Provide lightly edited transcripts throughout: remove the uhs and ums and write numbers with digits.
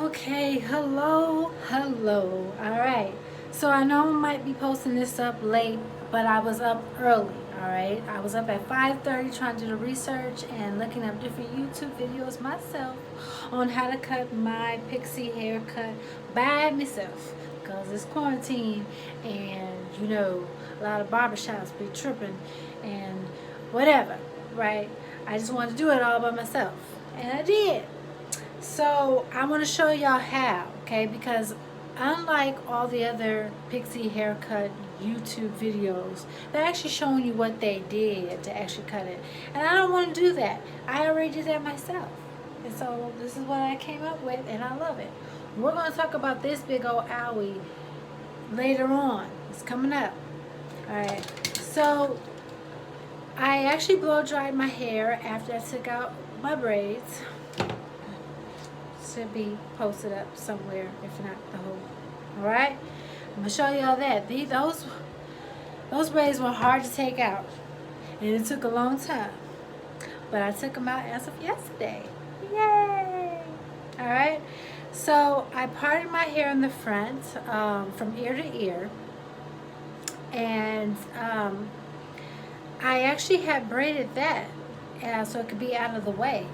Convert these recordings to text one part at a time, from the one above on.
Okay, hello. All right. So I know I might be posting this up late, but I was up early. All right. I was up at 5:30 trying to do the research and looking up different YouTube videos myself on how to cut my pixie haircut by myself because it's quarantine and a lot of barbershops be tripping and whatever, right? I just wanted to do it all by myself, and I did. So I want to show y'all how, okay? Because unlike all the other pixie haircut YouTube videos, they're actually showing you what they did to actually cut it. And I don't want to do that. I already did that myself. And so this is what I came up with, and I love it. We're going to talk about this big old owie later on. It's coming up. All right. So I actually blow dried my hair after I took out my braids. Should be posted up somewhere, if not the whole. All right, I'm gonna show y'all that those braids were hard to take out, and it took a long time, but I took them out as of yesterday. Yay! All right, so I parted my hair in the front from ear to ear, and I actually had braided that so it could be out of the way,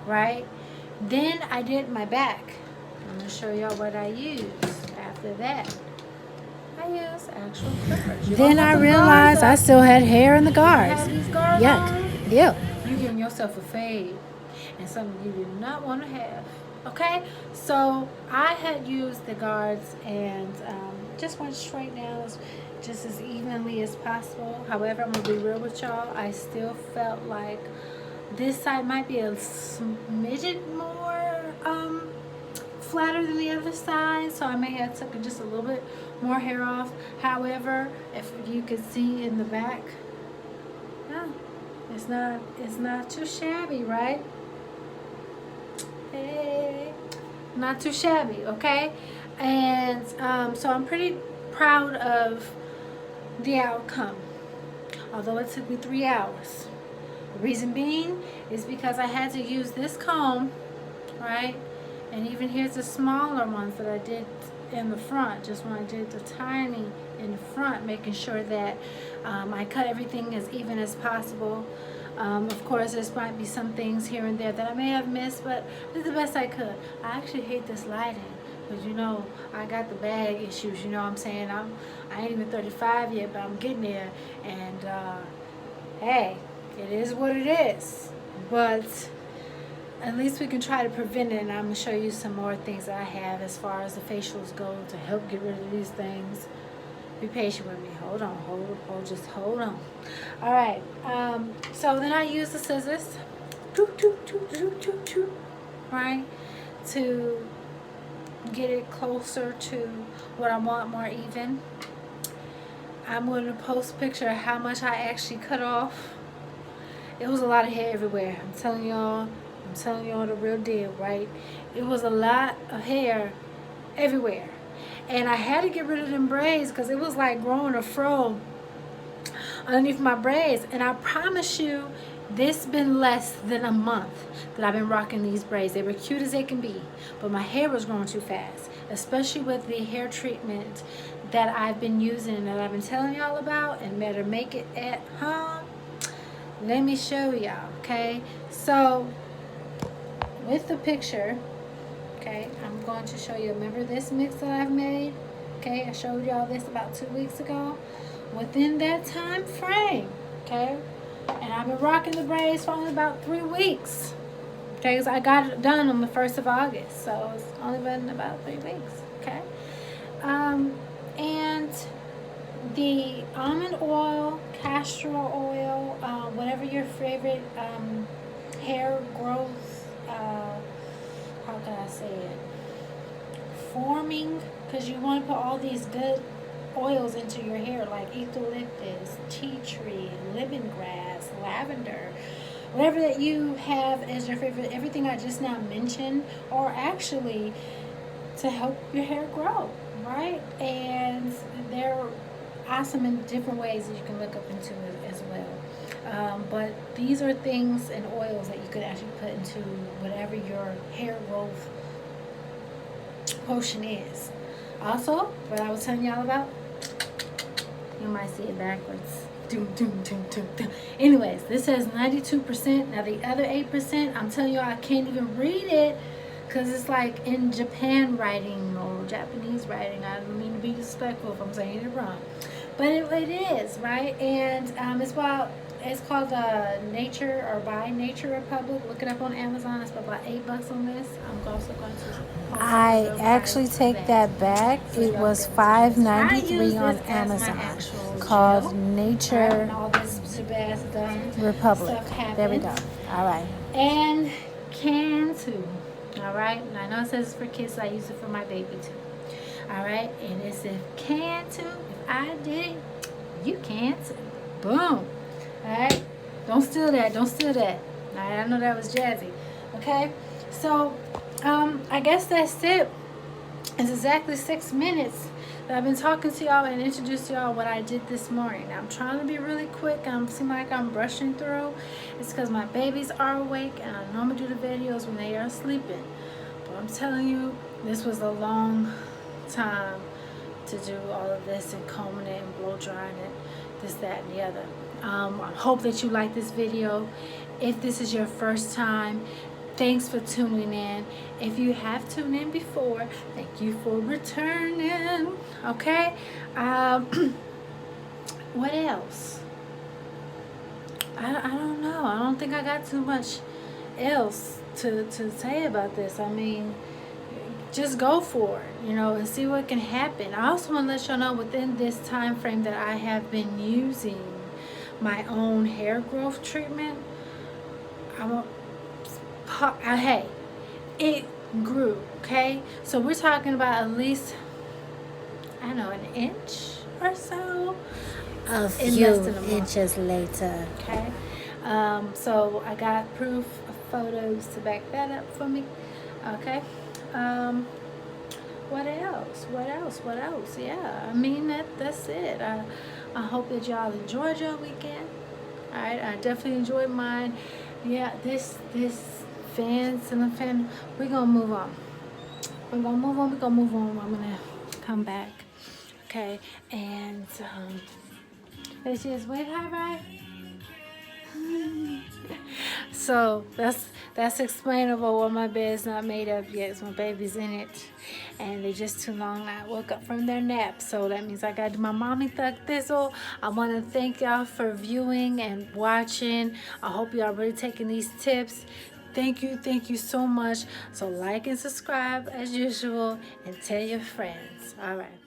right? Then I did my back. I'm going to show y'all what I used after that. I used actual clippers. Then I realized I still had hair in the guards. Yuck. Ew. You're giving yourself a fade and something you do not want to have. Okay? So I had used the guards and just went straight down just as evenly as possible. However, I'm going to be real with y'all. I still felt like this side might be a smidget more flatter than the other side, so I may have taken just a little bit more hair off. However, if you can see in the back, no, it's not too shabby, right? Hey, not too shabby, okay? And so I'm pretty proud of the outcome, although it took me 3 hours. The reason being is because I had to use this comb, right? And even here's the smaller ones that I did in the front, just when I did the tiny in the front, making sure that I cut everything as even as possible. Of course, there might be some things here and there that I may have missed, but I did the best I could. I actually hate this lighting, because I got the bag issues, you know what I'm saying? I ain't even 35 yet, but I'm getting there, and hey, it is what it is, but at least we can try to prevent it. And I'm going to show you some more things that I have as far as the facials go to help get rid of these things. Be patient with me. Hold on, just hold on. All right, so then I use the scissors, right, to get it closer to what I want, more even. I'm going to post a picture of how much I actually cut off. It was a lot of hair everywhere. I'm telling y'all the real deal, right? It was a lot of hair everywhere. And I had to get rid of them braids because it was like growing a fro underneath my braids. And I promise you, this been less than a month that I've been rocking these braids. They were cute as they can be, but my hair was growing too fast, especially with the hair treatment that I've been using and that I've been telling y'all about, and better make it at home. Let me show y'all, okay? So with the picture, okay, I'm going to show you. Remember this mix that I've made? Okay, I showed y'all this about 2 weeks ago. Within that time frame, okay, and I've been rocking the braids for only about 3 weeks, okay, because I got it done on the 1st of August, so it's only been about 3 weeks, okay. And the almond oil, castor oil, whatever your favorite hair growth, how can I say it, forming, because you want to put all these good oils into your hair, like eucalyptus, tea tree, lemongrass, lavender, whatever that you have as your favorite, everything I just now mentioned, or actually to help your hair grow, right? And they're awesome in different ways that you can look up into it as well. But these are things and oils that you could actually put into whatever your hair growth portion is. Also, what I was telling y'all about, you might see it backwards. Anyways, this says 92%. Now the other 8%, I'm telling you, I can't even read it because it's like in Japan writing or Japanese writing. I don't mean to be disrespectful if I'm saying it wrong, but it is, right? And it's called Nature or By Nature Republic. Look it up on Amazon. It's about $8 on this. I'm also going to. I actually take that back. It was $5.93 on Amazon. Called Nature Republic. There we go. All right. And can too. All right. And I know it says it's for kids, so I use it for my baby too. All right. And it says can too. If I did it, you can too. Boom. All right. Don't steal that. Don't steal that. All right. I know that was jazzy. Okay. So, I guess that's it. It's exactly 6 minutes that I've been talking to y'all and introduced y'all what I did this morning. I'm trying to be really quick. Seem like I'm brushing through. It's because my babies are awake and I normally do the videos when they are sleeping. But I'm telling you, this was a long time to do all of this and combing it and blow drying it, this, that, and the other. I hope that you like this video. If this is your first time, thanks for tuning in. If you have tuned in before, thank you for returning. Okay. What else? I don't know. I don't think I got too much else to say about this. I mean, just go for it, you know, and see what can happen. I also want to let y'all know within this time frame that I have been using my own hair growth treatment. Hey, it grew, okay? So we're talking about at least, I don't know, an inch or so. A few inches later. Okay. So I got proof of photos to back that up for me. Okay. What else? Yeah, I mean, that's it. I hope that y'all enjoyed your weekend. All right, I definitely enjoyed mine. Yeah, this fans and the fan, we're gonna move on. I'm gonna come back. Okay, and let's just wait, right? So that's explainable why my bed's not made up yet. It's my baby's in it and they just too long. I woke up from their nap, so that means I gotta do my mommy thug thistle. I want to thank y'all for viewing and watching. I hope y'all really taking these tips. Thank you so much. So like and subscribe as usual and tell your friends. All right.